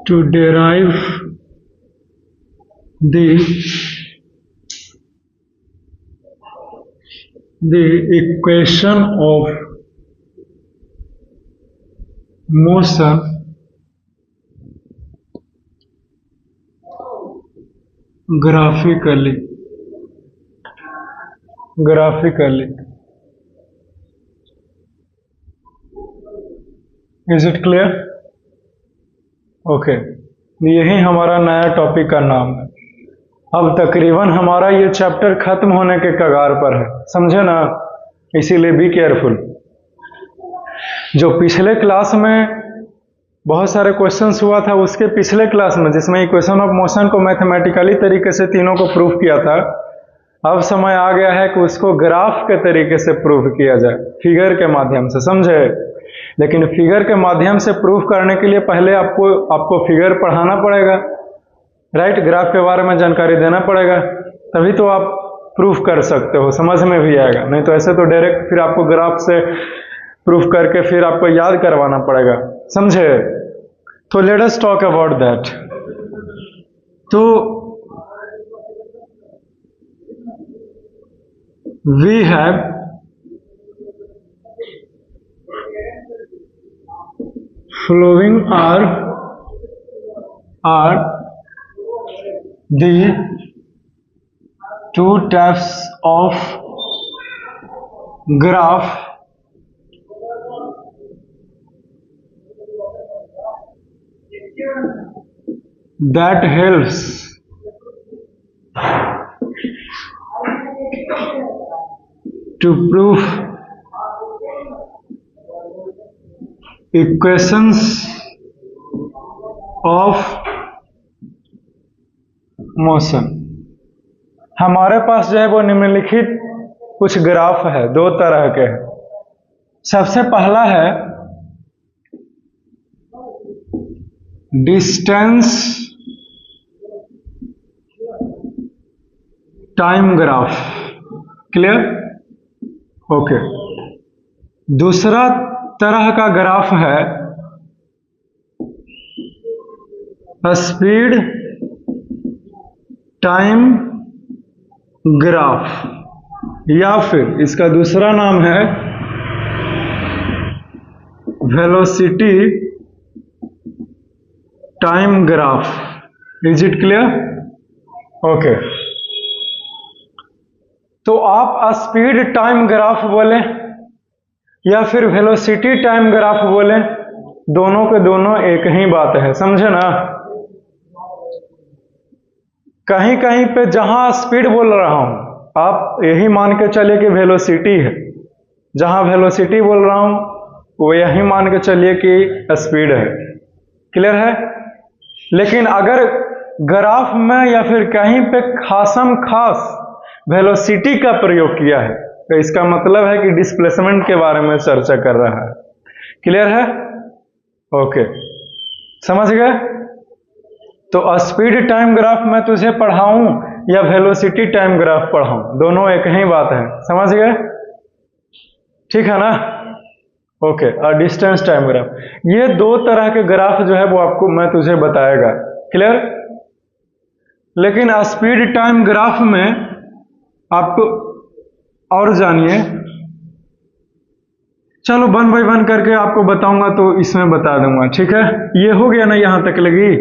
to derive the equation of motion graphically. Is it clear? Okay, यही हमारा नया topic का नाम है। अब तकरीबन हमारा ये चैप्टर खत्म होने के कगार पर है, समझे ना, इसीलिए बी केयरफुल। जो पिछले क्लास में बहुत सारे क्वेश्चंस हुआ था, उसके पिछले क्लास में जिसमें इक्वेशन ऑफ मोशन को मैथमेटिकली तरीके से तीनों को प्रूफ किया था, अब समय आ गया है कि उसको ग्राफ के तरीके से प्रूफ किया जाए, फिगर के माध्यम से, समझे। लेकिन फिगर के माध्यम से प्रूफ करने के लिए पहले आपको फिगर पढ़ाना पड़ेगा, राइट। ग्राफ के बारे में जानकारी देना पड़ेगा, तभी तो आप प्रूफ कर सकते हो, समझ में भी आएगा। नहीं तो ऐसे तो डायरेक्ट फिर आपको ग्राफ से प्रूफ करके फिर आपको याद करवाना पड़ेगा, समझे। तो let us talk about that. तो we have flowing are the two types of graph that helps to prove equations of motion। हमारे पास जो है वो निम्नलिखित कुछ ग्राफ है, दो तरह के हैं। सबसे पहला है distance time graph, clear, okay. दूसरा तरह का ग्राफ है स्पीड टाइम ग्राफ, या फिर इसका दूसरा नाम है velocity time graph. Is it clear? Okay, तो आप स्पीड टाइम ग्राफ बोले या फिर वेलोसिटी टाइम ग्राफ बोले, दोनों के दोनों एक ही बात है, समझे ना। कहीं कहीं पे जहां स्पीड बोल रहा हूं, आप यही मान के चलिए कि वेलोसिटी है, जहां वेलोसिटी बोल रहा हूं वो यही मान के चलिए कि स्पीड है, क्लियर है। लेकिन अगर ग्राफ में या फिर कहीं पे खासम खास वेलोसिटी का प्रयोग किया है, तो इसका मतलब है कि डिस्प्लेसमेंट के बारे में चर्चा कर रहा है, क्लियर है, ओके, समझ गए। तो स्पीड टाइम ग्राफ मैं तुझे पढ़ाऊं या वेलोसिटी टाइम ग्राफ पढ़ाऊं, दोनों एक ही बात है, समझ गए, ठीक है ना, ओके। और डिस्टेंस टाइम ग्राफ, ये दो तरह के ग्राफ जो है वो आपको मैं तुझे बताएगा, क्लियर। लेकिन स्पीड टाइम ग्राफ में आपको और जानिए, चलो वन बाय वन करके आपको बताऊंगा, तो इसमें बता दूंगा, ठीक है। ये हो गया ना यहां तक लगी।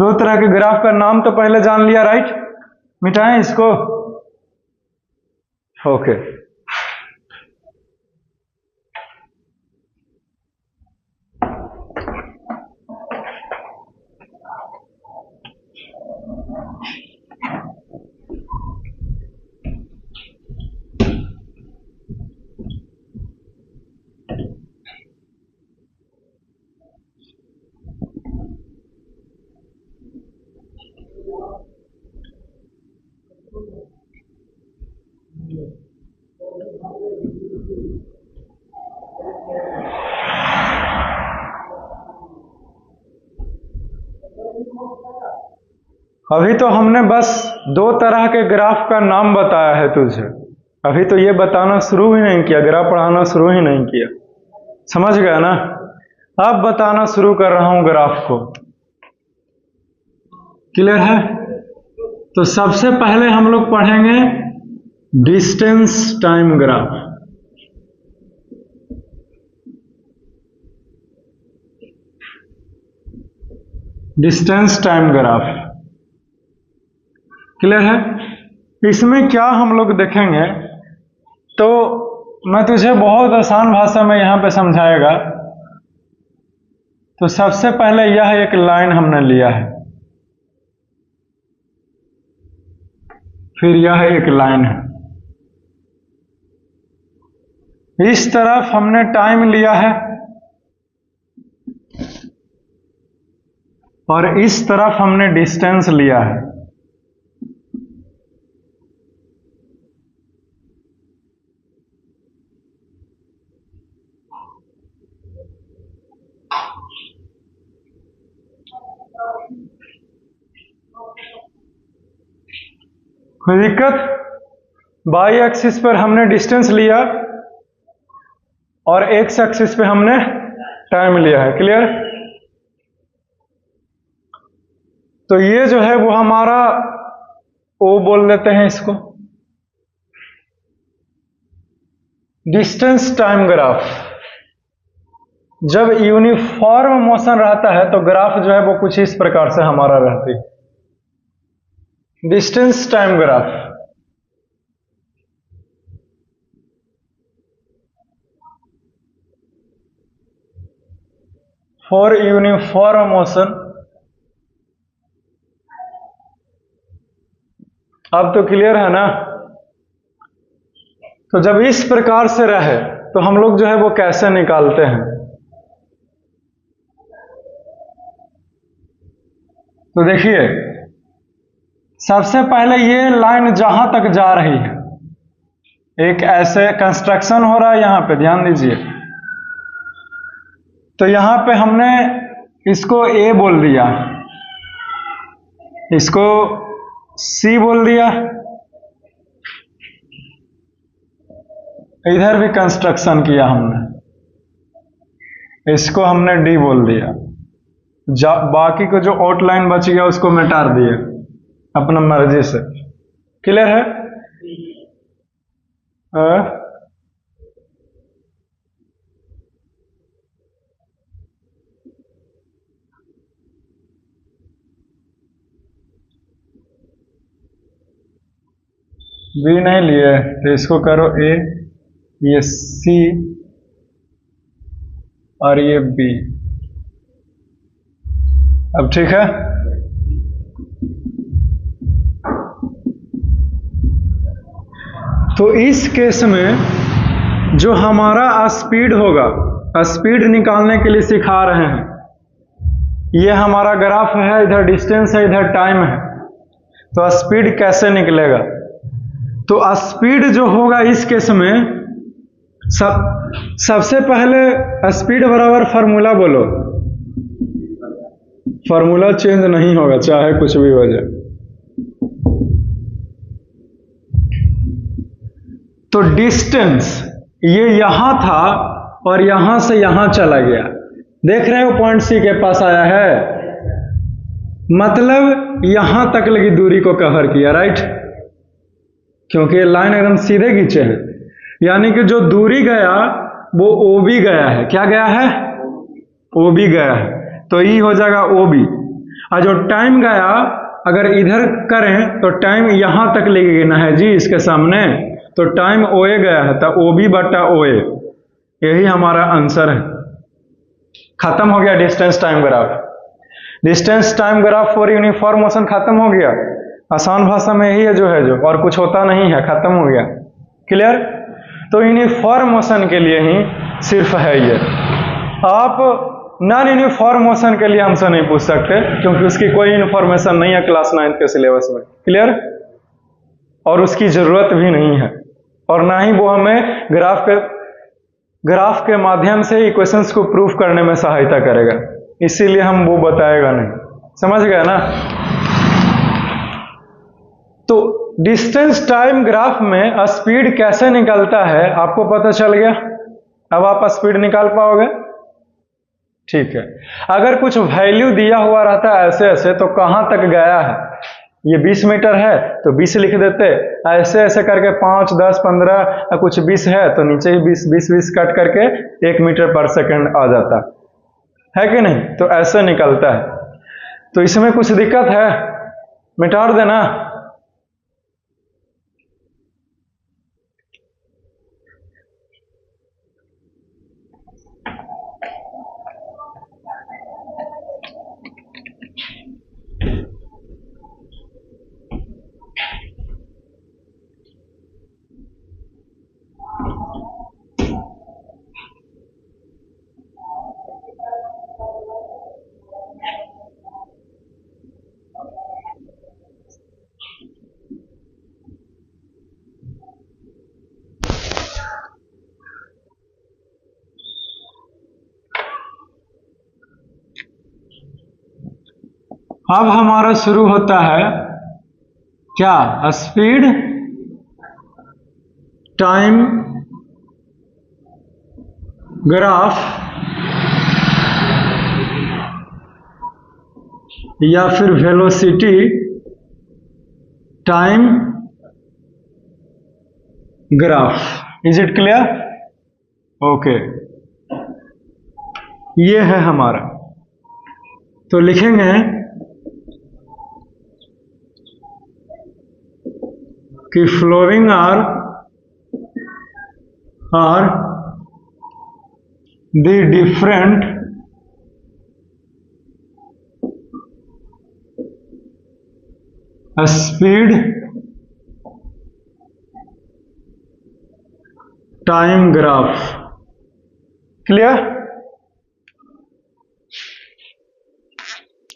दो तरह के ग्राफ का नाम तो पहले जान लिया, राइट। मिटाएं इसको, ओके। अभी तो हमने बस दो तरह के ग्राफ का नाम बताया है तुझे, अभी तो ये बताना शुरू ही नहीं किया, ग्राफ पढ़ाना शुरू ही नहीं किया, समझ गया ना। अब बताना शुरू कर रहा हूं ग्राफ को। क्लियर है? तो सबसे पहले हम लोग पढ़ेंगे distance time graph. Distance time graph clear है? इसमें क्या हम लोग देखेंगे, तो मैं तुझे बहुत आसान भाषा में यहां पे समझाएगा। तो सबसे पहले यह एक लाइन हमने लिया है, फिर यह एक लाइन है, इस तरफ हमने टाइम लिया है और इस तरफ हमने डिस्टेंस लिया है। कोई दिक्कत? बाई एक्सिस पर हमने डिस्टेंस लिया और एक्स एक्सिस पे हमने टाइम लिया है। क्लियर? तो ये जो है वो हमारा ओ बोल देते हैं इसको, डिस्टेंस टाइम ग्राफ। जब यूनिफॉर्म मोशन रहता है तो ग्राफ जो है वो कुछ इस प्रकार से हमारा रहती है, distance time graph. For uniform motion. अब तो क्लियर है ना? तो जब इस प्रकार से रहे तो हम लोग जो है वो कैसे निकालते हैं, तो देखिए सबसे पहले ये लाइन जहां तक जा रही है, एक ऐसे कंस्ट्रक्शन हो रहा है यहां पे, ध्यान दीजिए। तो यहां पे हमने इसको ए बोल दिया, इसको सी बोल दिया, इधर भी कंस्ट्रक्शन किया हमने, इसको हमने डी बोल दिया। बाकी को जो आउटलाइन बच गया उसको मिटा दिए अपना मर्जी से। क्लियर है? बी नहीं लिए तो इसको करो ए, ये सी और ये बी। अब ठीक है? तो इस केस में जो हमारा स्पीड होगा, स्पीड निकालने के लिए सिखा रहे हैं। ये हमारा ग्राफ है, इधर डिस्टेंस है, इधर टाइम है। तो स्पीड कैसे निकलेगा? तो स्पीड जो होगा इस केस में सबसे पहले स्पीड बराबर फार्मूला बोलो। फार्मूला चेंज नहीं होगा चाहे कुछ भी हो जाए। तो डिस्टेंस ये यहां था और यहां से यहां चला गया, देख रहे हो पॉइंट सी के पास आया है, मतलब यहां तक लगी दूरी को कवर किया, राइट? क्योंकि लाइन एकदम सीधे खींचे हैं, यानी कि जो दूरी गया वो ओ बी गया है। क्या गया है? ओ बी गया है, तो ई हो जाएगा ओ बी। और जो टाइम गया अगर इधर करें तो टाइम यहां तक लेके ना है जी इसके सामने, तो टाइम ओ ए गया है, तो ओ बी बटा ओ ए, यही हमारा आंसर है। खत्म हो गया distance time graph. Distance time graph for uniform motion खत्म हो गया। आसान भाषा में यही है जो है, जो और कुछ होता नहीं है, खत्म हो गया। क्लियर? तो यूनिफॉर्म मोशन के लिए ही सिर्फ है ये। आप नॉन यूनिफॉर्म मोशन के लिए हमसे नहीं पूछ सकते क्योंकि उसकी कोई इन्फॉर्मेशन नहीं है क्लास 9 के सिलेबस में। क्लियर? और उसकी जरूरत भी नहीं है, और ना ही वो हमें ग्राफ के माध्यम से इक्वेशंस को प्रूफ करने में सहायता करेगा, इसीलिए हम वो बताएगा नहीं। समझ गए ना? तो डिस्टेंस टाइम ग्राफ में स्पीड कैसे निकलता है आपको पता चल गया। अब आप स्पीड निकाल पाओगे। ठीक है, अगर कुछ वैल्यू दिया हुआ रहता है ऐसे ऐसे तो कहाँ तक गया है, ये 20 मीटर है तो 20 लिख देते, ऐसे ऐसे करके 5, 10, 15 कुछ 20 है तो नीचे ही 20 कट करके 1 मीटर पर सेकंड आ जाता है कि नहीं। तो ऐसे निकलता है। तो इसमें कुछ दिक्कत है, मिटा देना। अब हमारा शुरू होता है क्या, स्पीड टाइम ग्राफ या फिर velocity time graph. Is it clear? Okay, ये है हमारा। तो लिखेंगे कि flowing are the different speed time graph. Clear?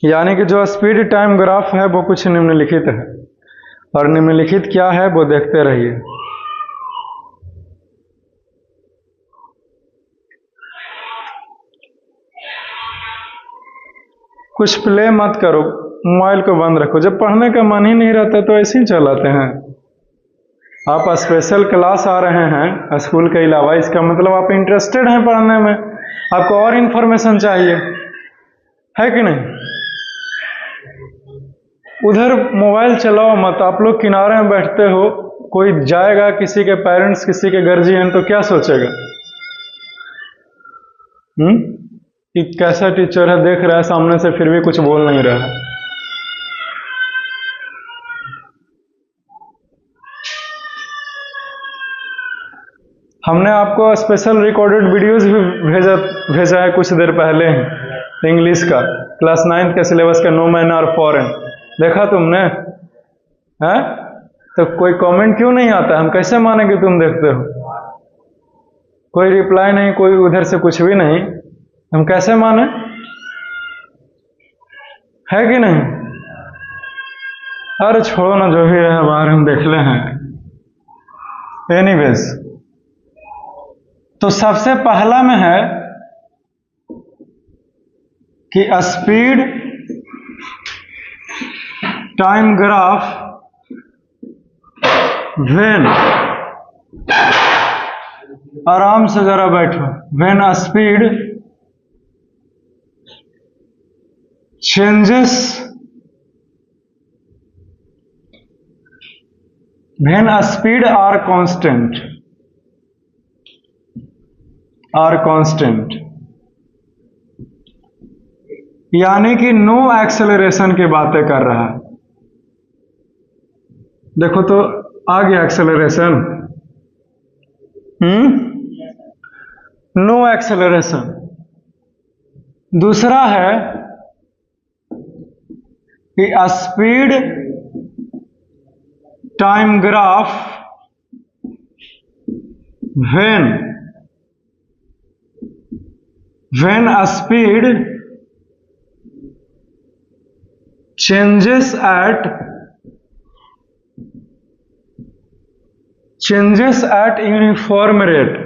यानी कि जो स्पीड टाइम ग्राफ है वो कुछ निम्नलिखित है, और निम्नलिखित क्या है वो देखते रहिए। कुछ प्ले मत करो, मोबाइल को बंद रखो। जब पढ़ने का मन ही नहीं रहता तो ऐसे ही चलाते हैं। आप स्पेशल क्लास आ रहे हैं स्कूल के अलावा, इसका मतलब आप इंटरेस्टेड हैं पढ़ने में, आपको और इंफॉर्मेशन चाहिए, है कि नहीं? उधर मोबाइल चलाओ मत। आप लोग किनारे में बैठते हो, कोई जाएगा, किसी के पेरेंट्स, किसी के गार्जियन, तो क्या सोचेगा? कि कैसा टीचर है, देख रहा है सामने से फिर भी कुछ बोल नहीं रहा है। हमने आपको स्पेशल रिकॉर्डेड वीडियोस भी भेजा है कुछ देर पहले ही, इंग्लिश का, क्लास 9 के सिलेबस का, नो मैन आर फॉरेन। देखा तुमने? है तो कोई कमेंट क्यों नहीं आता? हम कैसे माने कि तुम देखते हो? कोई रिप्लाई नहीं, कोई उधर से कुछ भी नहीं, हम कैसे माने? है कि नहीं? अरे छोड़ो ना, जो भी है बाहर हम देख ले हैं। एनीवेज, तो सबसे पहला में है कि स्पीड टाइम ग्राफ व्हेन, आराम से जरा बैठो, when speed changes, when a speed are constant, यानी कि नो एक्सेलरेशन की बातें कर रहा है। देखो तो आ गया एक्सेलरेशन, नो एक्सेलरेशन। दूसरा है कि speed time graph when a speed changes at uniform rate,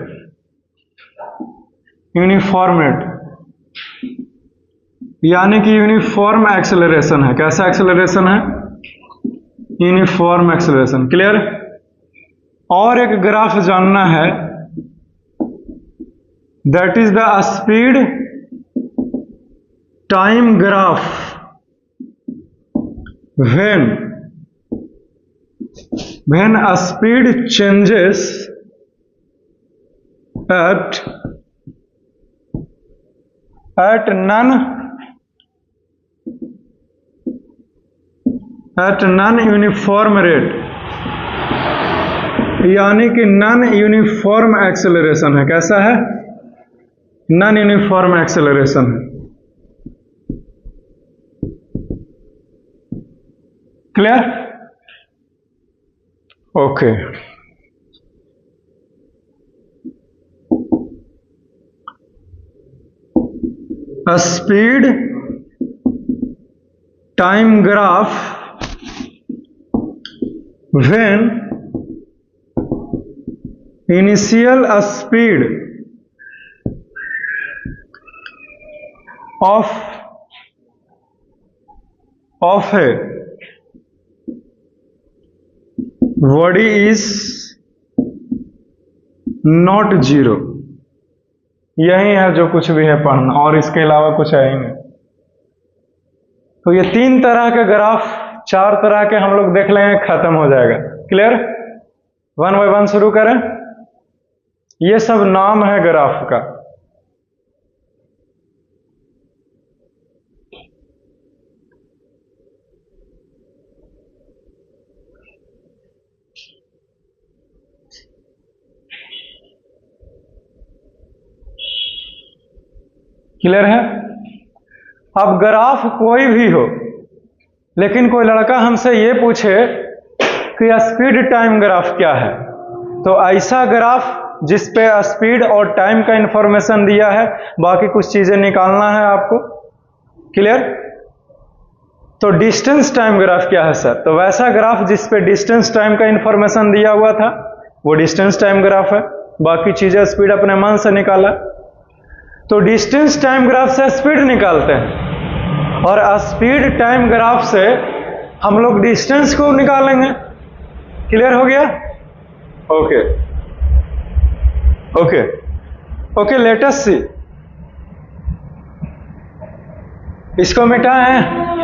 यानी कि यूनिफॉर्म एक्सेलरेशन है। कैसा एक्सेलरेशन है? Uniform acceleration. क्लियर? और एक ग्राफ जानना है, that is the speed time graph when a speed changes at non uniform rate, यानी कि नॉन यूनिफॉर्म एक्सेलरेशन है। कैसा है? नॉन यूनिफॉर्म एक्सेलरेशन है। Clear? Okay. A speed time graph when initial speed of a body is not zero। यही है जो कुछ भी है पढ़ना, और इसके अलावा कुछ है ही नहीं। तो ये 3 तरह के ग्राफ, 4 तरह के हम लोग देख लेंगे, खत्म हो जाएगा। क्लियर? 1 बाय 1 शुरू करें। ये सब नाम है ग्राफ का। क्लियर है? अब ग्राफ कोई भी हो, लेकिन कोई लड़का हमसे ये पूछे कि स्पीड टाइम ग्राफ क्या है, तो ऐसा ग्राफ जिस पे स्पीड और टाइम का इंफॉर्मेशन दिया है, बाकी कुछ चीजें निकालना है आपको। क्लियर? तो डिस्टेंस टाइम ग्राफ क्या है सर? तो वैसा ग्राफ जिस पे डिस्टेंस टाइम का इंफॉर्मेशन दिया हुआ था वो डिस्टेंस टाइम ग्राफ है। बाकी चीजें स्पीड अपने मन से निकाला। तो डिस्टेंस टाइम ग्राफ से स्पीड निकालते हैं, और स्पीड टाइम ग्राफ से हम लोग डिस्टेंस को निकालेंगे। क्लियर हो गया? Okay okay okay, let us see. इसको मिटाएं।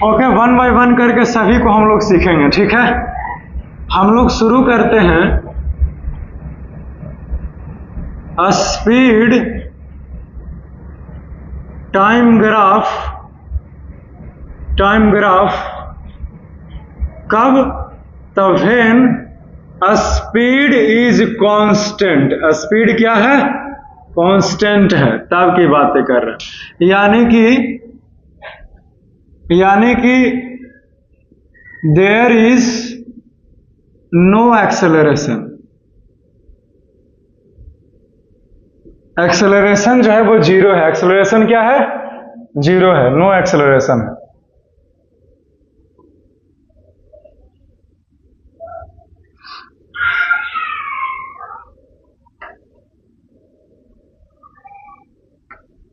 ओके, 1 बाय 1 करके सभी को हम लोग सीखेंगे। ठीक है, हम लोग शुरू करते हैं। स्पीड टाइम ग्राफ कब? तब when speed is constant. Speed क्या है? कांस्टेंट है, तब की बातें कर रहे हैं। यानी कि there is no acceleration. Acceleration जो है वो जीरो है। एक्सेलरेशन क्या है? जीरो है, नो एक्सेलरेशन है।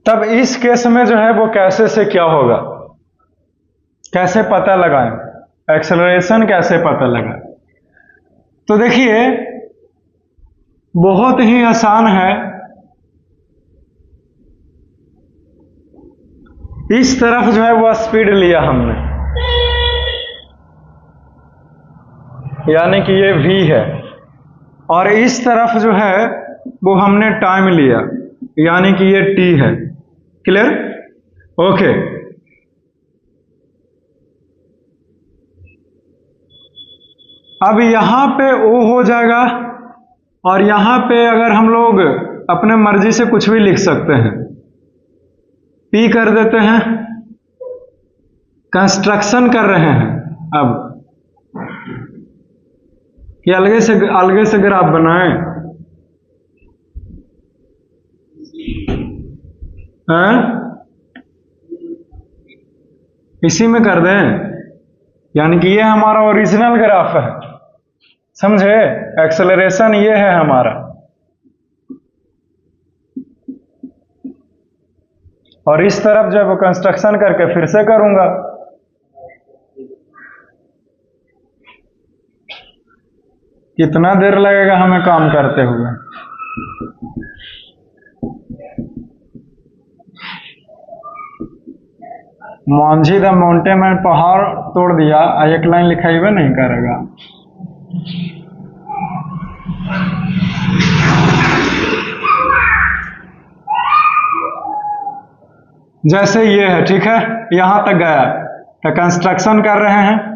तब इस केस में जो है वो कैसे से क्या होगा, कैसे पता लगाएं? एक्सेलरेशन कैसे पता लगाएं? तो देखिए बहुत ही आसान है। इस तरफ जो है वो स्पीड लिया हमने, यानी कि ये v है, और इस तरफ जो है वो हमने टाइम लिया, यानी कि ये t है। क्लियर? ओके, अब यहाँ पे O हो जाएगा, और यहाँ पे अगर हम लोग अपने मर्जी से कुछ भी लिख सकते हैं, P कर देते हैं। कंस्ट्रक्शन कर रहे हैं अब कि अलगे से ग्राफ बनाएं, हैं? इसी में कर दें, यानी कि ये हमारा ओरिजिनल ग्राफ है, समझे? एक्सेलरेशन ये है हमारा, और इस तरफ जब वो कंस्ट्रक्शन करके फिर से करूंगा, कितना देर लगेगा हमें काम करते हुए। मांझी द माउंटेन में पहाड़ तोड़ दिया, एक लाइन लिखाइबे नहीं करेगा। जैसे ये है, ठीक है, यहां तक गया तो कंस्ट्रक्शन कर रहे हैं,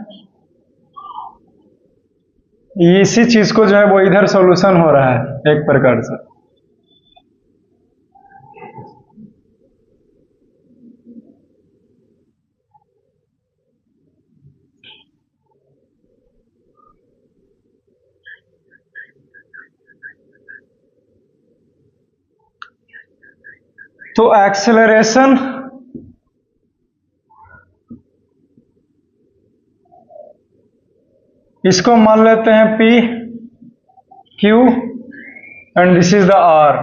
इसी चीज को जो है वो इधर सॉल्यूशन हो रहा है एक प्रकार से। तो एक्सेलरेशन इसको मान लेते हैं P Q and this is the R।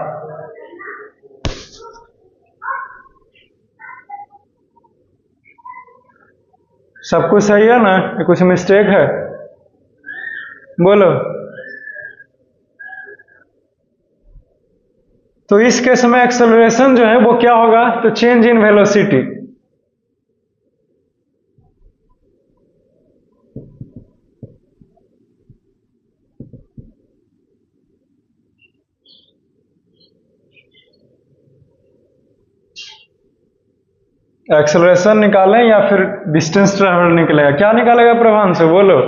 सब कुछ सही है ना? कुछ मिस्टेक है? बोलो। तो इस केस में एक्सेलरेशन जो है वो क्या होगा? तो चेंज इन वेलोसिटी। एक्सेलरेशन निकालें या फिर डिस्टेंस ट्रैवल निकलेगा? क्या निकालेगा प्रभान से? बोलो।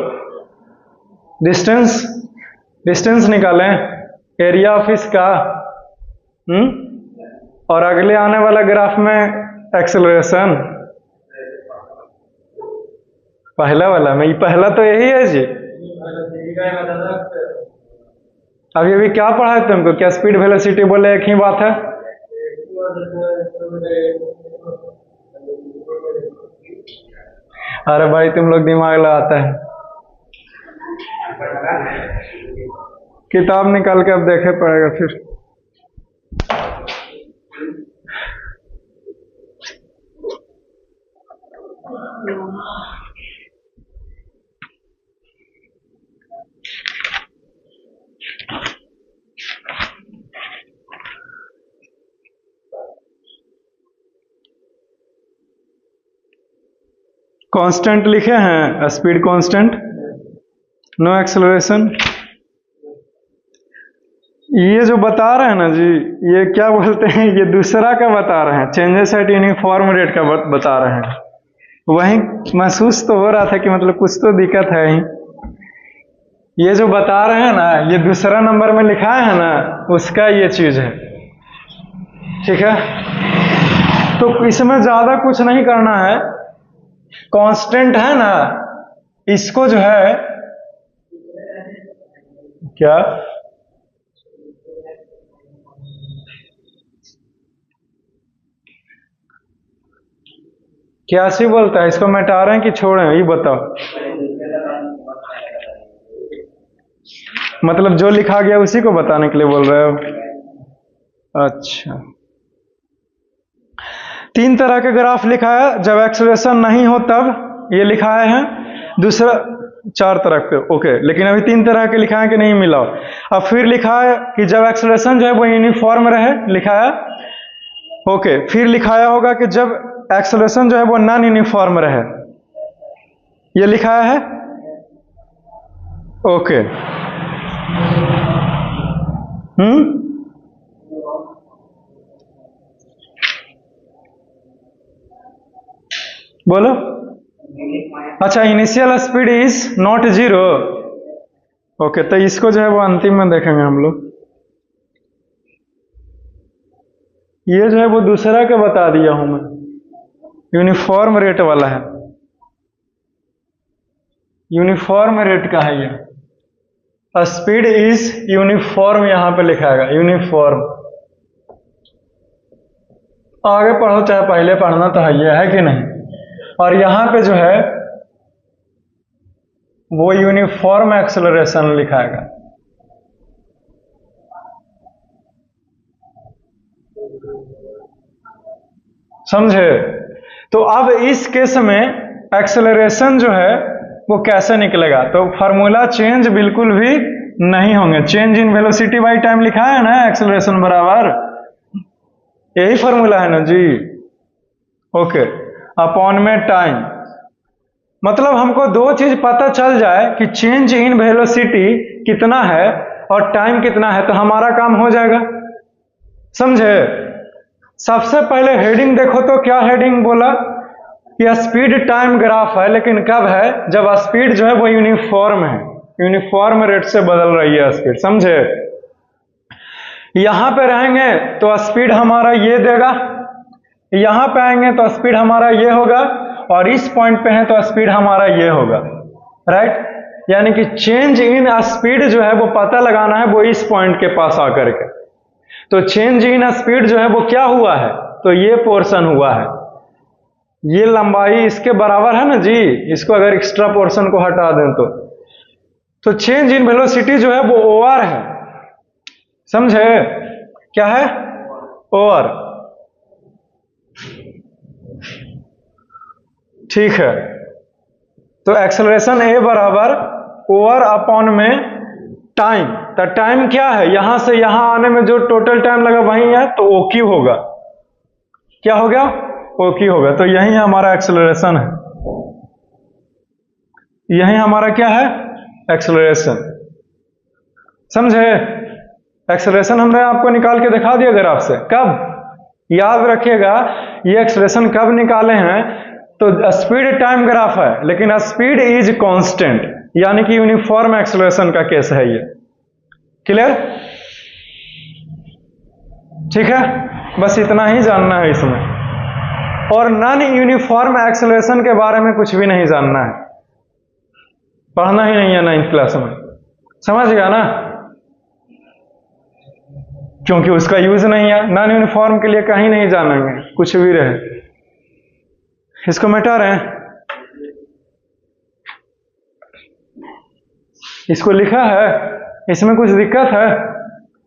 डिस्टेंस निकालें, एरिया ऑफ इसका, और अगले आने वाला ग्राफ में एक्सेलरेशन पहला वाला में, पहला तो यही है जी। अभी क्या पढ़ा है तुमको? क्या स्पीड वेलोसिटी बोले एक ही बात है? अरे भाई तुम लोग दिमाग लगाता है। किताब निकाल के अब देखे पड़ेगा फिर। कांस्टेंट लिखे हैं, स्पीड कांस्टेंट, नो एक्सेलरेशन। ये जो बता रहे हैं ना जी, ये क्या बोलते हैं, ये दूसरा का बता रहे हैं, चेंजेस एट यूनिफॉर्म रेट का बता रहे हैं। वहीं महसूस तो हो रहा था कि मतलब कुछ तो दिक्कत है ही। ये जो बता रहे हैं ना, ये दूसरा नंबर में लिखा है ना, उसका ये चीज है, ठीक है। तो इसमें ज्यादा कुछ नहीं करना है, कांस्टेंट है ना, इसको जो है क्या सी बोलता है, इसको मिटा रहे हैं कि छोड़ें, ये बताओ। मतलब जो लिखा गया उसी को बताने के लिए बोल रहे हो? अच्छा, 3 तरह के ग्राफ लिखा है, जब एक्सेलरेशन नहीं हो तब ये लिखाए हैं, दूसरा 4 तरह के, ओके, लेकिन अभी 3 तरह के लिखा है कि नहीं मिला। अब फिर लिखा है कि जब एक्सेलरेशन जो है वो यूनिफॉर्म रहे, लिखा है, ओके। फिर लिखाया होगा कि जब एक्सेलरेशन जो है वो नॉन यूनिफॉर्म रहे, ये लिखाया है, ओके। बोलो। अच्छा, initial speed is not 0, okay, तो इसको जो है वो अंतिम में देखेंगे हम लोग। ये जो है वो दूसरा का बता दिया हूं मैं, यूनिफॉर्म रेट वाला है, यूनिफॉर्म रेट का है ये। स्पीड इज यूनिफॉर्म यहां पे लिखाएगा, यूनिफॉर्म। आगे पढ़ो चाहे पहले पढ़ना तो है कि नहीं। और यहां पे जो है वो यूनिफॉर्म एक्सेलरेशन लिखाएगा। समझे? तो अब इस केस में एक्सेलरेशन जो है वो कैसे निकलेगा, तो फार्मूला चेंज बिल्कुल भी नहीं होंगे। Change in velocity by time लिखा है ना, एक्सेलरेशन बराबर यही फार्मूला है ना जी। ओके, अपॉन में टाइम, मतलब हमको दो चीज पता चल जाए कि चेंज इन वेलोसिटी कितना है और टाइम कितना है, तो हमारा काम हो जाएगा। समझे? सबसे पहले हेडिंग देखो तो क्या हेडिंग बोला कि स्पीड टाइम ग्राफ है, लेकिन कब है, जब स्पीड जो है वो यूनिफॉर्म है, यूनिफॉर्म रेट से बदल रही है स्पीड। समझे? यहां पे रहेंगे तो स्पीड हमारा ये देगा, यहां पे आएंगे तो स्पीड हमारा ये होगा, और इस पॉइंट पे है तो स्पीड हमारा ये होगा। राइट? यानी कि चेंज इन स्पीड जो है वो पता लगाना है वो इस पॉइंट के पास आकर के। तो चेंज इन स्पीड जो है वो क्या हुआ है, तो ये पोर्शन हुआ है, ये लंबाई इसके बराबर है ना जी। इसको अगर एक्स्ट्रा पोर्शन को हटा दें तो चेंज इन वेलोसिटी जो है वो ओआर है। समझे? क्या है? ओआर। ठीक है, तो एक्सेलरेशन ए बराबर ओवर अपॉन में टाइम। तो टाइम क्या है, यहां से यहां आने में जो टोटल टाइम लगा वही है, तो ओ क्यू होगा। क्या हो गया? ओ क्यू होगा। तो यही हमारा एक्सेलरेशन है, यही हमारा क्या है, एक्सेलरेशन। समझे? एक्सेलरेशन हमने आपको निकाल के दिखा दिया ग्राफ से। कब? याद रखिएगा, ये एक्सेलरेशन कब निकाले हैं, तो स्पीड टाइम ग्राफ है, लेकिन स्पीड इज कांस्टेंट, यानी कि यूनिफॉर्म एक्सेलरेशन का केस है ये। क्लियर? ठीक है, बस इतना ही जानना है इसमें, और नॉन यूनिफॉर्म एक्सेलरेशन के बारे में कुछ भी नहीं जानना है, पढ़ना ही नहीं है 9th क्लास में। समझ गया ना? क्योंकि उसका यूज नहीं है। नॉन यूनिफॉर्म के लिए कहीं नहीं जानेंगे, कुछ भी रहे। इसको मिटा रहे हैं, इसको लिखा है, इसमें कुछ दिक्कत है?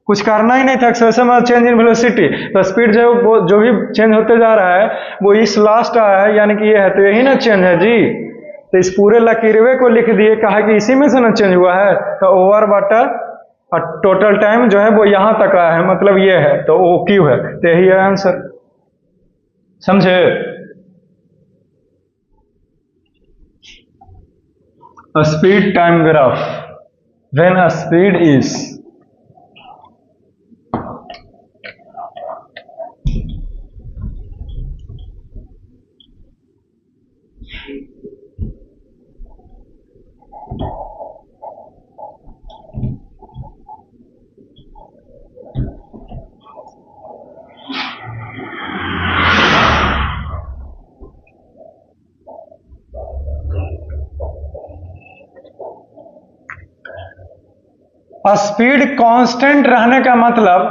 कुछ करना ही नहीं था। एक्सेलरेशन में चेंज इन वेलोसिटी, तो स्पीड जो है वो जो भी चेंज होते जा रहा है वो इस लास्ट आया है, यानी कि ये है, तो यही ना चेंज है जी। तो इस पूरे लकीरवे को लिख दिए, कहा कि इसी में से ना चेंज हुआ है, तो ओवर बटा और टोटल टाइम जो है वो यहां तक आया है, मतलब ये है, तो ओ क्यू है, तो यही है आंसर। समझे? A speed time graph, when a speed is speed constant रहने का मतलब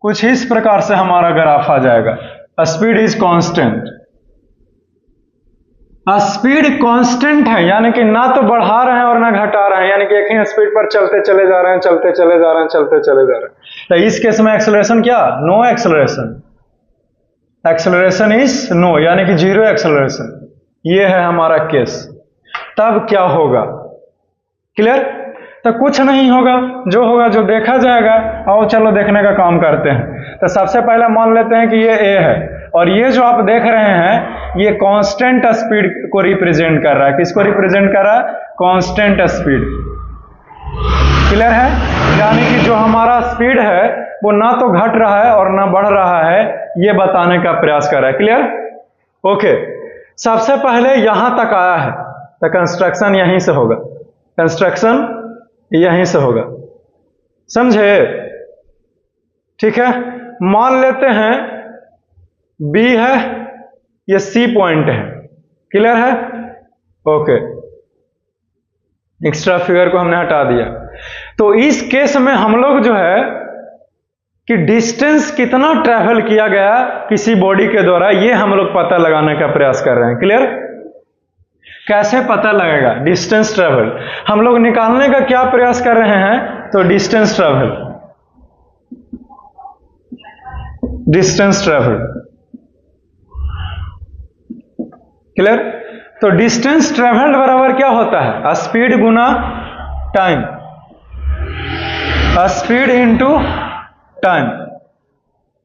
कुछ इस प्रकार से हमारा ग्राफ आ जाएगा। Speed is constant, speed constant है, यानी कि ना तो बढ़ा रहे हैं और ना घटा रहे हैं, यानी कि एक ही स्पीड पर चलते चले जा रहे हैं, चलते चले जा रहे हैं, चलते चले जा रहे हैं। तो इस केस में एक्सेलरेशन क्या? No acceleration, acceleration is no, यानी कि जीरो एक्सेलरेशन। ये है हमारा केस। तब क्या होगा? क्लियर? तो कुछ नहीं होगा, जो होगा जो देखा जाएगा। आओ चलो देखने का काम करते हैं। तो सबसे पहले मान लेते हैं कि ये ए है, और ये जो आप देख रहे हैं ये कांस्टेंट स्पीड को रिप्रेजेंट कर रहा है। किसको रिप्रेजेंट कर रहा है? Constant speed. क्लियर है? यानी कि जो हमारा स्पीड है वो ना तो घट रहा है और ना बढ़ रहा है, ये बताने का प्रयास कर रहा है। क्लियर? ओके, सबसे पहले यहां तक आया है तो कंस्ट्रक्शन यहीं से होगा। कंस्ट्रक्शन यहीं से होगा, समझे? ठीक है, मान लेते हैं बी है, ये सी पॉइंट है, क्लियर है? ओके, एक्स्ट्रा फिगर को हमने हटा दिया। तो इस केस में हम लोग जो है कि डिस्टेंस कितना ट्रैवल किया गया किसी बॉडी के द्वारा, ये हम लोग पता लगाने का प्रयास कर रहे हैं। क्लियर? कैसे पता लगेगा डिस्टेंस ट्रैवल? हम लोग निकालने का क्या प्रयास कर रहे हैं? तो distance travel, distance travel, clear? तो डिस्टेंस ट्रैवल्ड बराबर क्या होता है? स्पीड गुना टाइम, स्पीड इंटू टाइम,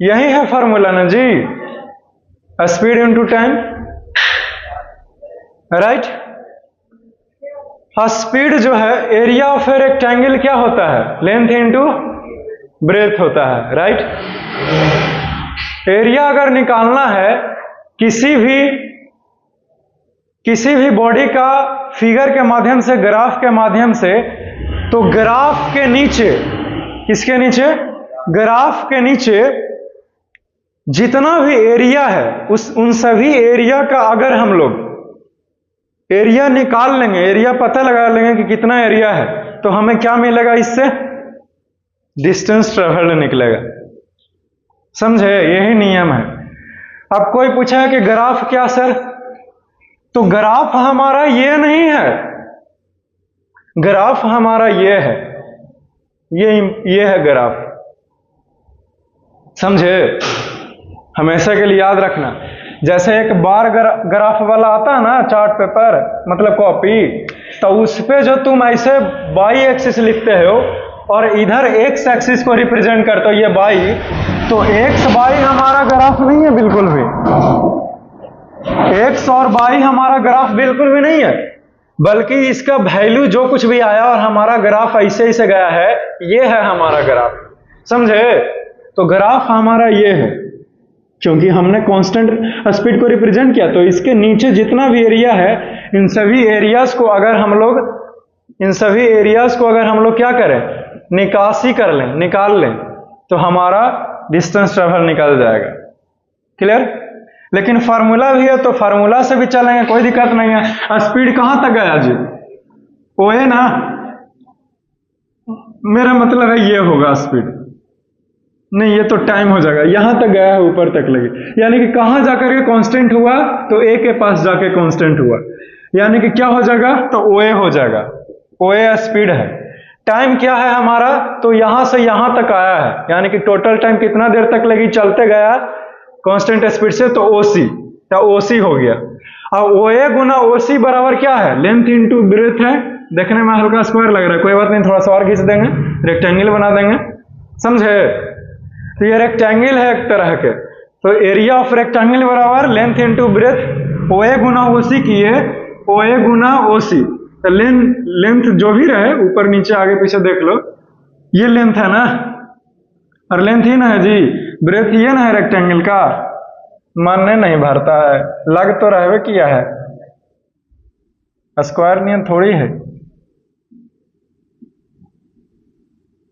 यही है फॉर्मूला ना जी, speed into time, right? Speed जो है एरिया ऑफ ए रेक्टेंगल क्या होता है? लेंथ इंटू ब्रेथ होता है, राइट? एरिया अगर निकालना है किसी भी बॉडी का फिगर के माध्यम से, ग्राफ के माध्यम से, तो ग्राफ के नीचे, किसके नीचे? ग्राफ के नीचे जितना भी एरिया है उन सभी एरिया का अगर हम लोग एरिया निकाल लेंगे, एरिया पता लगा लेंगे कि कितना एरिया है, तो हमें क्या मिलेगा? इससे डिस्टेंस ट्रैवल्ड निकलेगा, समझे? यही नियम है। अब कोई पूछा है कि ग्राफ क्या सर? तो ग्राफ हमारा ये नहीं है, ग्राफ हमारा ये है, ये है ग्राफ, समझे? हमेशा के लिए याद रखना, जैसे एक बार ग्राफ वाला आता है ना चार्ट पेपर, मतलब कॉपी, तो उस पे जो तुम ऐसे बाई एक्सिस लिखते हो और इधर एक्स एक्सिस को रिप्रेजेंट करते हो, ये बाई, तो एक्स बाई हमारा ग्राफ नहीं है बिल्कुल भी, एक्स और बाई हमारा ग्राफ बिल्कुल भी नहीं है, बल्कि इसका वैल्यू जो कुछ भी आया और हमारा ग्राफ ऐसे ऐसे गया है, ये है हमारा ग्राफ, समझे? तो ग्राफ हमारा ये है, क्योंकि हमने कांस्टेंट स्पीड को रिप्रेजेंट किया, तो इसके नीचे जितना भी एरिया है, इन सभी एरियाज को अगर हम लोग क्या करें? निकासी कर लें, निकाल लें, तो हमारा डिस्टेंस ट्रैवल निकल जाएगा। क्लियर? लेकिन फार्मूला भी है, तो फार्मूला से भी चलेंगे, कोई दिक्कत नहीं है। स्पीड कहां तक गया जी? ओ है ना, मेरा मतलब है ये होगा स्पीड, नहीं ये तो टाइम हो जाएगा, यहां तक गया है, ऊपर तक लगी, यानी कि कहां जाकर के कांस्टेंट हुआ? तो ए के पास जाके कांस्टेंट हुआ, यानी कि क्या हो जाएगा? तो ओए हो जाएगा, ओए स्पीड है। टाइम क्या है हमारा? तो यहां से यहां तक आया है, यानी कि टोटल टाइम कितना देर तक लगी चलते गया कांस्टेंट स्पीड से, तो ओसी, या ओसी हो गया। अब ओए गुना ओसी बराबर क्या है? लेंथ इंटू ब्रेथ है। देखने में हल्का स्क्वायर लग रहा है, कोई बात नहीं, थोड़ा सा और खींच देंगे, रेक्टेंगल बना देंगे, समझे? तो ये रेक्टेंगल है एक तरह के, तो एरिया ऑफ रेक्टेंगल बराबर लेंथ इंटू ब्रेथ, ओए गुना ओसी किए, ओए गुना ओसी, तो लेंथ जो भी रहे, ऊपर नीचे आगे पीछे देख लो, ये लेंथ है ना, और लेंथ ही ना है जी, ब्रेथ ये ना है रेक्टेंगल का, मानने नहीं भरता है, लग तो रहवे किया है, स्क्वायर नियन थोड़ी है।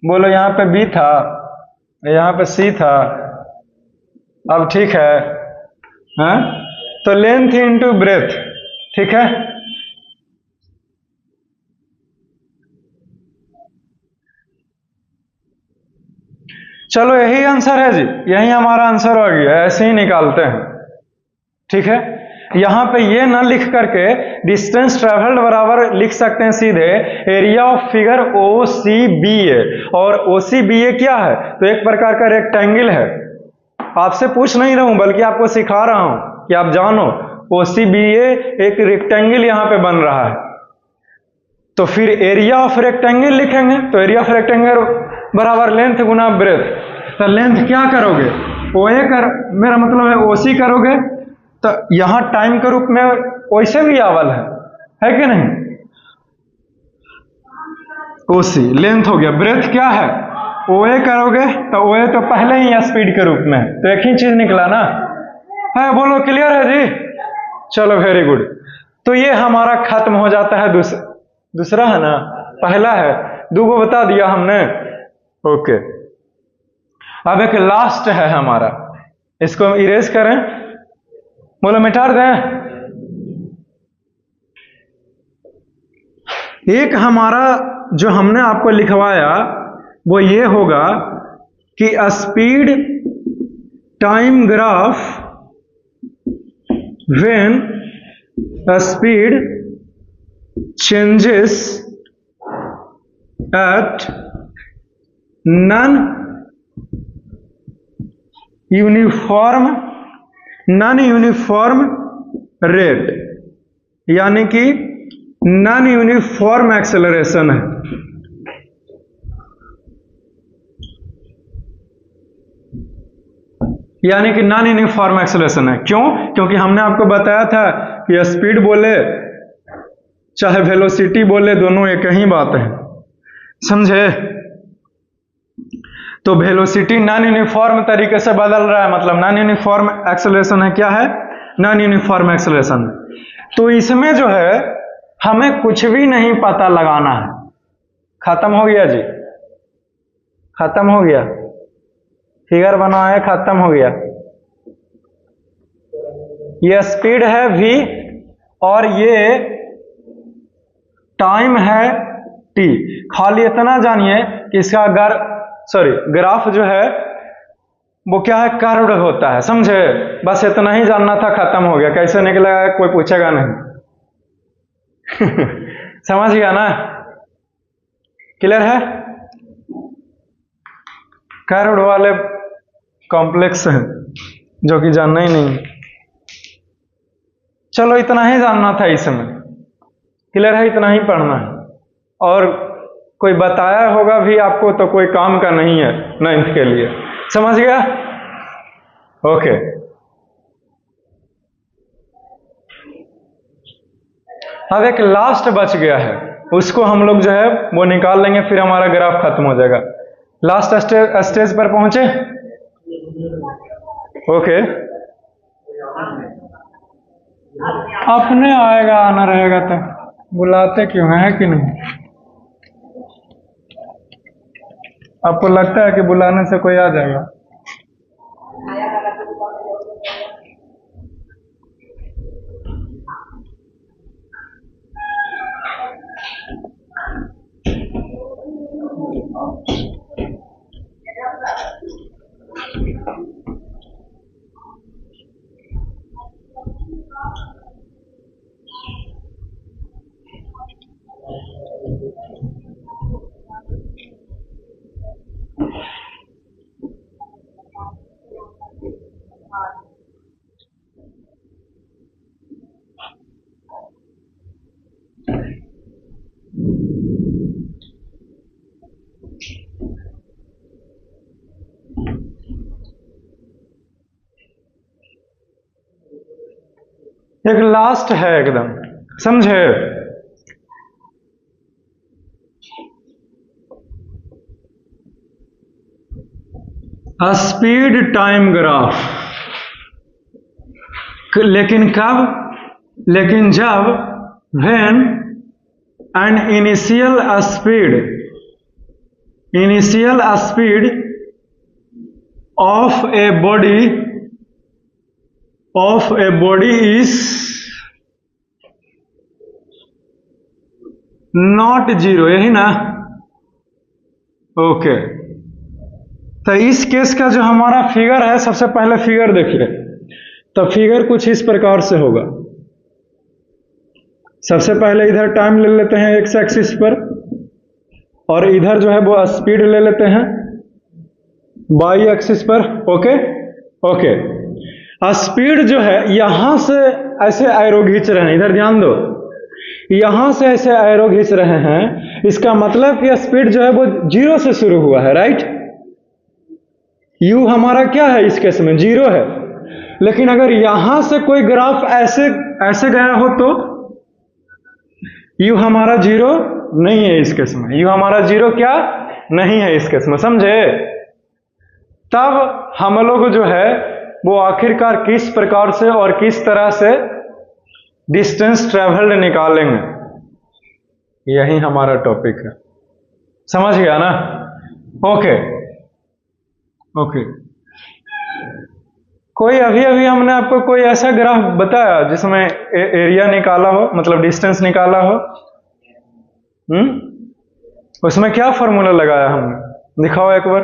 बोलो यहाँ पे बी था, यहाँ पे सी था, अब ठीक है, हाँ? तो लेंथ इंटू ब्रेथ, ठीक है? चलो यही आंसर है जी, यही हमारा आंसर हो गया, ऐसे ही निकालते हैं, ठीक है? यहां पे ये ना लिख करके डिस्टेंस ट्रैवल्ड बराबर लिख सकते हैं सीधे एरिया ऑफ फिगर OCBA, और OCBA क्या है? तो एक प्रकार का रेक्टेंगल है, आपसे पूछ नहीं रहा हूं बल्कि आपको सिखा रहा हूं कि आप जानो, OCBA एक रेक्टेंगल यहां पे बन रहा है, तो फिर एरिया ऑफ रेक्टेंगल लिखेंगे, तो एरिया ऑफ रेक्टेंगल बराबर लेंथ गुना ब्रेथ, तो लेंथ क्या करोगे? ओए कर, मेरा मतलब है OC करोगे, तो यहां टाइम के रूप में वैसे भी आवल है कि नहीं? OC लेंथ हो गया, ब्रेथ क्या है? OA करोगे, तो OA तो पहले ही स्पीड के रूप में है, तो एक ही चीज निकला ना है, बोलो क्लियर है जी? चलो वेरी गुड, तो ये हमारा खत्म हो जाता है, दूसरा है ना, पहला है दो को बता दिया हमने। ओके, अब एक लास्ट है हमारा, इसको हम इरेज करें, बोलो मिटा दें। एक हमारा जो हमने आपको लिखवाया वो ये होगा कि speed time graph when speed changes at non uniform rate, यानी कि नॉन यूनिफॉर्म एक्सेलरेशन है। यानी कि नॉन यूनिफॉर्म एक्सेलरेशन है। क्यों? क्योंकि हमने आपको बताया था कि स्पीड बोले चाहे वेलोसिटी बोले दोनों एक ही बात है, समझे? तो वेलोसिटी नॉन यूनिफॉर्म तरीके से बदल रहा है, मतलब नॉन यूनिफॉर्म एक्सेलरेशन है। क्या है? Non uniform acceleration. तो इसमें जो है हमें कुछ भी नहीं पता लगाना है। खत्म हो गया जी, खत्म हो गया। फिगर बनाया, खत्म हो गया। ये स्पीड है v और ये टाइम है t। खाली इतना जानिए कि इसका ग्राफ जो है वो क्या है, कर्व्ड होता है, समझे? बस इतना ही जानना था, खत्म हो गया। कैसे निकलेगा कोई पूछेगा नहीं। समझ गया ना? क्लियर है? कर्व्ड वाले कॉम्प्लेक्स हैं जो कि जानना ही नहीं। चलो इतना ही जानना था इसमें। क्लियर है? इतना ही पढ़ना है। और कोई बताया होगा भी आपको तो कोई काम का नहीं है 9th के लिए। समझ गया? ओके। अब एक लास्ट बच गया है, उसको हम लोग जो है वो निकाल लेंगे, फिर हमारा ग्राफ खत्म हो जाएगा। लास्ट स्टेज पर पहुंचे? ओके। अपने आएगा, आना रहेगा तो बुलाते क्यों है कि नहीं? आपको लगता है कि बुलाने से कोई आ जाएगा? एक लास्ट है एकदम, समझे? Speed time graph. लेकिन कब? लेकिन जब when an initial speed of a body is not zero, यही ना? ओके। तो इस केस का जो हमारा फिगर है, सबसे पहले फिगर देखिए। तो फिगर कुछ इस प्रकार से होगा। सबसे पहले इधर टाइम ले लेते हैं एक्स एक्सिस पर, और इधर जो है वो स्पीड ले लेते हैं वाई एक्सिस पर। Okay okay. स्पीड जो है यहां से ऐसे एरो खींच रहे हैं, इधर ध्यान दो, यहां से ऐसे एरो खींच रहे हैं। इसका मतलब कि स्पीड जो है वो जीरो से शुरू हुआ है, राइट? यू हमारा क्या है इस केस में? जीरो है। लेकिन अगर यहां से कोई ग्राफ ऐसे गया हो तो यू हमारा जीरो नहीं है इस केस में। यू हमारा जीरो क्या नहीं है इस केस में, समझे? तब हम लोग जो है वो आखिरकार किस प्रकार से और किस तरह से डिस्टेंस ट्रेवल्ड निकालेंगे, यही हमारा टॉपिक है। समझ गया ना? Okay okay. कोई अभी अभी हमने आपको कोई ऐसा ग्राफ बताया जिसमें एरिया निकाला हो, मतलब डिस्टेंस निकाला हो? उसमें क्या फॉर्मूला लगाया हमने? दिखाओ एक बार।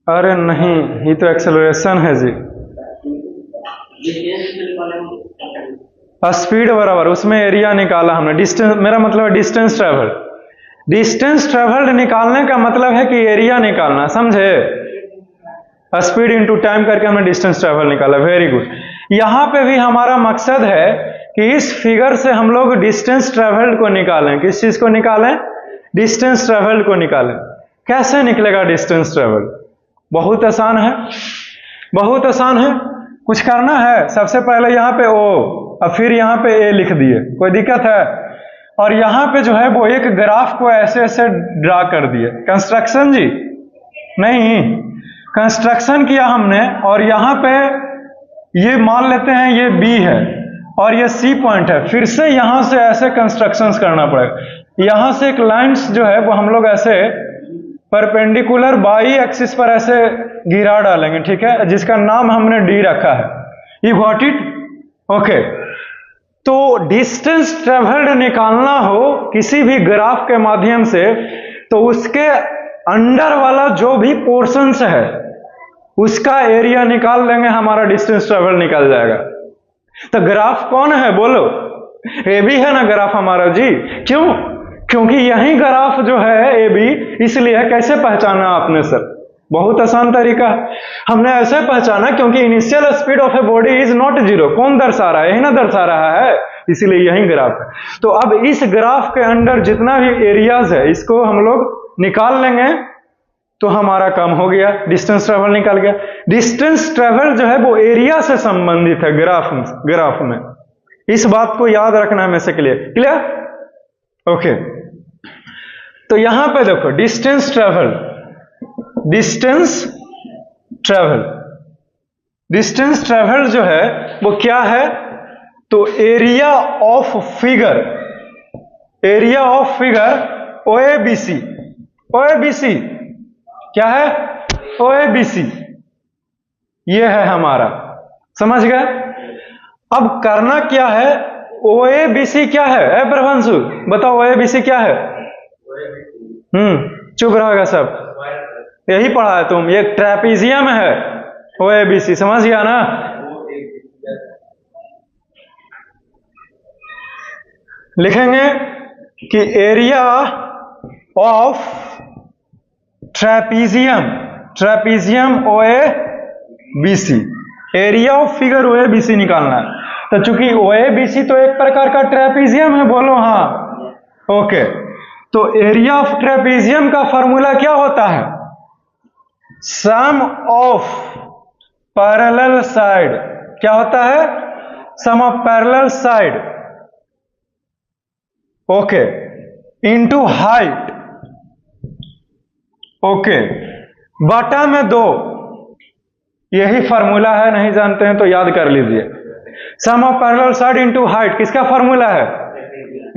अरे नहीं, ये तो एक्सेलरेशन है जी। स्पीड बराबर उसमें एरिया निकाला हमने, डिस्टेंस, मेरा मतलब है डिस्टेंस ट्रेवल। डिस्टेंस ट्रेवल्ड निकालने का मतलब है कि एरिया निकालना, समझे? स्पीड इनटू टाइम करके हमने डिस्टेंस ट्रेवल निकाला। Very good. यहां पे भी हमारा मकसद है कि इस फिगर से हम लोग डिस्टेंस ट्रेवल्ड को निकालें। किस चीज को निकालें? डिस्टेंस ट्रेवल्ड को निकालें। कैसे निकलेगा डिस्टेंस ट्रेवल? बहुत आसान है, बहुत आसान है। कुछ करना है, सबसे पहले यहाँ पे ओ और फिर यहाँ पे ए लिख दिए, कोई दिक्कत है? और यहाँ पे जो है वो एक ग्राफ को ऐसे ऐसे ड्रा कर दिए। कंस्ट्रक्शन जी नहीं, कंस्ट्रक्शन किया हमने, और यहाँ पे ये मान लेते हैं ये बी है और ये सी पॉइंट है। फिर से यहाँ से ऐसे कंस्ट्रक्शंस करना पड़ेगा। यहाँ से एक लाइंस जो है वो हम लोग ऐसे परपेंडिकुलर बाई एक्सिस पर ऐसे गिरा डालेंगे, ठीक है, जिसका नाम हमने डी रखा है। You got it? ओके। तो डिस्टेंस ट्रेवल्ड निकालना हो किसी भी ग्राफ के माध्यम से, तो उसके अंडर वाला जो भी पोर्शंस है उसका एरिया निकाल लेंगे, हमारा डिस्टेंस ट्रेवल निकल जाएगा। तो ग्राफ कौन है बोलो? ए बी है ना ग्राफ हमारा जी। क्यों? क्योंकि यही ग्राफ जो है ए बी, इसलिए कैसे पहचाना आपने सर? बहुत आसान तरीका है। हमने ऐसे पहचाना क्योंकि initial speed of a body is not zero. कौन दर्शा रहा है? यही ना दर्शा रहा है, इसीलिए यही ग्राफ है। तो अब इस ग्राफ के अंदर जितना भी एरियाज है इसको हम लोग निकाल लेंगे, तो हमारा काम हो गया, डिस्टेंस ट्रेवल निकल गया। डिस्टेंस ट्रेवल जो है वो एरिया से संबंधित है ग्राफ में। इस बात को याद रखना है हमेशा के लिए। क्लियर? ओके। तो यहां पे देखो distance travel, distance travel, distance travel जो है वो क्या है? तो area of figure, area of figure OABC. OABC क्या है? ओएबीसी ये है हमारा, समझ गए? अब करना क्या है? ओएबीसी क्या है? ए प्रभंशु बताओ, ओएबीसी क्या है? चुप रहेगा सब, यही पढ़ा है तुम। ये ट्रेपीजियम है ओएबीसी, समझ गया ना? लिखेंगे कि area of trapezium, trapezium OABC, area of figure OABC निकालना है। तो चूंकि ओएबीसी तो एक प्रकार का ट्रेपीजियम है, बोलो हाँ। ओके। तो एरिया ऑफ ट्रेपीजियम का फॉर्मूला क्या होता है? Sum of parallel side. क्या होता है? Sum of parallel side, okay, into height, okay, बटा में 2। यही फॉर्मूला है, नहीं जानते हैं तो याद कर लीजिए। Sum of parallel side into height किसका फॉर्मूला है?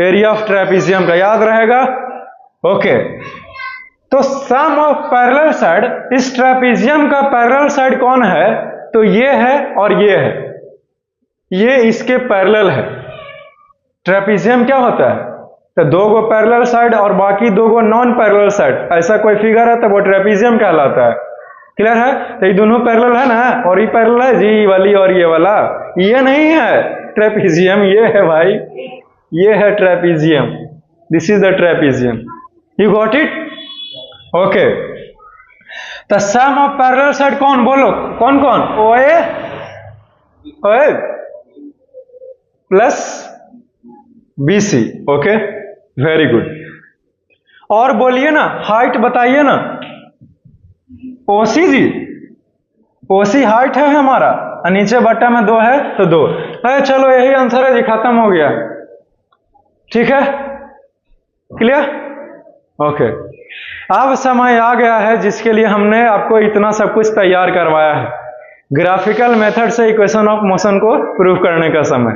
एरिया ऑफ ट्रेपीजियम का, याद रहेगा? ओके। तो सम ऑफ पैरेलल साइड, इस ट्रेपीजियम का पैरेलल साइड कौन है? तो ये है और ये है, ये इसके पैरेलल है। ट्रेपीजियम क्या होता है? तो 2 गो पैरेलल साइड और बाकी 2 गो नॉन पैरेलल साइड, ऐसा कोई फिगर है तो वो ट्रेपीजियम कहलाता है। क्लियर है? तो ये दोनों पैरेलल है ना, और ये पैरेलल है जी वाली और ये वाला, ये नहीं है ट्रेपीजियम, ये है भाई, ये है trapezium. This is the trapezium. You got it? Okay. तो सम ऑफ पैरेलल साइड कौन बोलो? कौन कौन? ओए, ओए plus BC. Okay, very good. और बोलिए ना, हाइट बताइए ना। ओसी जी, ओसी हाइट है हमारा, और नीचे बट्टा में 2 है तो 2 है। चलो यही आंसर है जी, खत्म हो गया। ठीक है? क्लियर? ओके। अब समय आ गया है जिसके लिए हमने आपको इतना सब कुछ तैयार करवाया है, ग्राफिकल मेथड से इक्वेशन ऑफ मोशन को प्रूव करने का समय।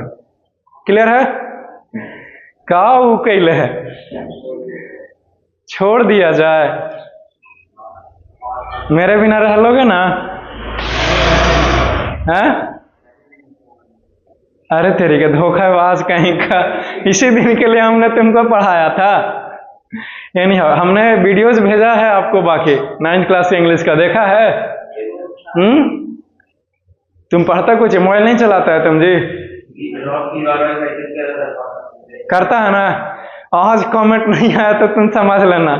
क्लियर है? का कैले है, छोड़ दिया जाए। मेरे बिना रह लोगे ना? हैं? अरे तेरी के धोखाबाज कहीं का, इसी दिन के लिए हमने तुमको पढ़ाया था। यानी हमने वीडियोस भेजा है आपको, बाकी 9th क्लास इंग्लिश का देखा है? तुम पढ़ता कुछ, मोबाइल नहीं चलाता है तुम जी? करता है ना? आज कमेंट नहीं आया तो तुम समझ लेना,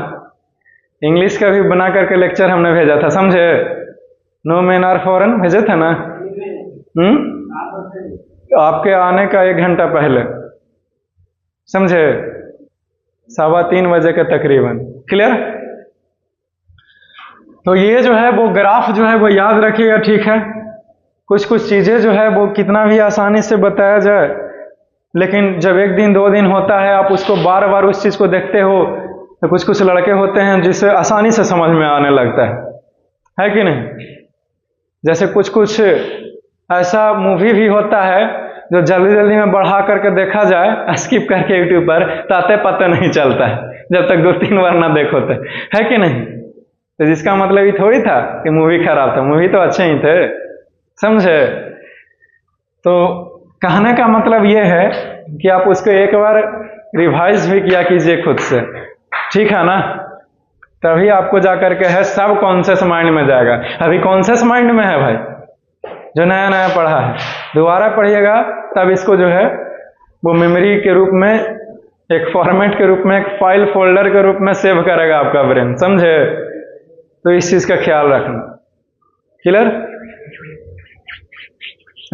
इंग्लिश का भी बना करके लेक्चर हमने भेजा था, समझे? नो मेन आर फॉरेन भेजे थे ना? आपके आने का 1 घंटा पहले, समझे? 3:15 बजे के तकरीबन। क्लियर? तो ये जो है वो ग्राफ जो है वो याद रखिएगा, ठीक है? कुछ कुछ चीजें जो है वो कितना भी आसानी से बताया जाए, लेकिन जब 1 दिन 2 दिन होता है, आप उसको बार बार उस चीज को देखते हो, तो कुछ कुछ लड़के होते हैं जिसे आसानी से समझ में आने लगता है कि नहीं? जैसे कुछ कुछ ऐसा मूवी भी होता है जो जल्दी जल्दी में बढ़ा करके देखा जाए, स्किप करके यूट्यूब पर, ताते पता नहीं चलता है जब तक 2-3 बार ना देखो तो, है कि नहीं? तो जिसका मतलब ये थोड़ी था कि मूवी खराब था, मूवी तो अच्छे ही थे, समझे? तो कहने का मतलब ये है कि आप उसको एक बार रिवाइज भी किया कीजिए खुद से, ठीक है ना? तभी आपको जाकर के है सब कॉन्शियस माइंड में जाएगा। अभी कॉन्शियस माइंड में है भाई, जो नया नया पढ़ा है, दोबारा पढ़िएगा तब इसको जो है वो मेमोरी के रूप में, एक फॉर्मेट के रूप में, एक फाइल फोल्डर के रूप में सेव करेगा आपका ब्रेन, समझे? तो इस चीज का ख्याल रखना। क्लियर?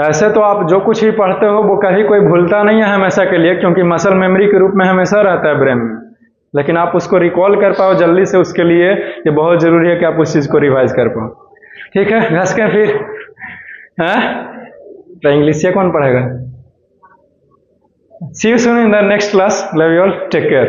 ऐसे तो आप जो कुछ भी पढ़ते हो वो कभी कोई भूलता नहीं है हमेशा के लिए, क्योंकि मसल मेमोरी के रूप में हमेशा रहता है ब्रेन में, लेकिन आप उसको रिकॉल कर पाओ जल्दी से, उसके लिए ये बहुत जरूरी है कि आप उस चीज को रिवाइज कर पाओ। ठीक है, घस के फिर हैं? तो इंग्लिश से कौन पढ़ेगा? See you soon in the next class, love you all, take care.